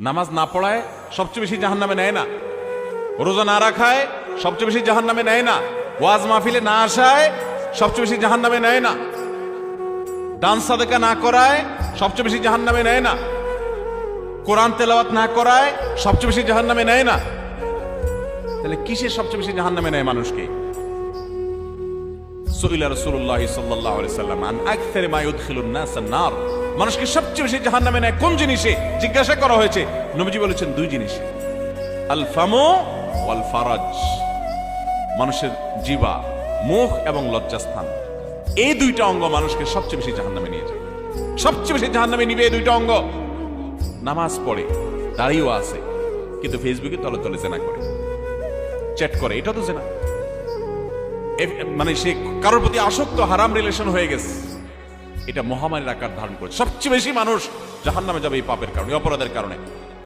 নামাজ না পড়ায় সবচেয়ে বেশি জাহান্নামে নেয় না, রোজা না রাখায় সবচেয়ে বেশি জাহান্নামে নেয় না, ওয়াজ মাহফিলে না আসায় সবচেয়ে বেশি জাহান্নামে নেয় না, দান সাদেকা না করায় সবচেয়ে বেশি জাহান্নামে নেয় না, কোরআন তেলাওয়াত না করায় সবচেয়ে বেশি জাহান্নামে নেয় না। তাহলে কিসের সবচেয়ে বেশি জাহান্নামে নেয় মানুষকে? সুইলা রাসূলুল্লাহ সাল্লাল্লাহু আলাইহি সাল্লাম আন আকসারি মা ইউদখিলুন নাস আন-নার, মানুষকে সবচেয়ে বেশি জাহান্নামে নেয় কোন জিনিসে জিজ্ঞাসা করা হয়েছে। নবীজি বলেছেন দুই জিনিসে, আল ফামু ওয়াল ফারাজ, মানুষের জিহ্বা, মুখ এবং লজ্জাস্থান, এই দুইটা অঙ্গ মানুষকে সবচেয়ে বেশি জাহান্নামে নিয়ে যায়। সবচেয়ে বেশি জাহান্নামে নিবে এই দুইটা অঙ্গ। নামাজ পড়ে, দাঁড়িয়েও আছে, কিন্তু ফেসবুকে তলে তলে জেনা করে, চ্যাট করে, এটা তো জেনা। মানে সে কারোর প্রতি আসক্ত, হারাম রিলেশন হয়ে গেছে, এটা মহামারীর আকার ধারণ করেছে। সবচেয়ে বেশি মানুষ জাহান্নামে যাবে এই পাপের কারণে, অপরাধের কারণে।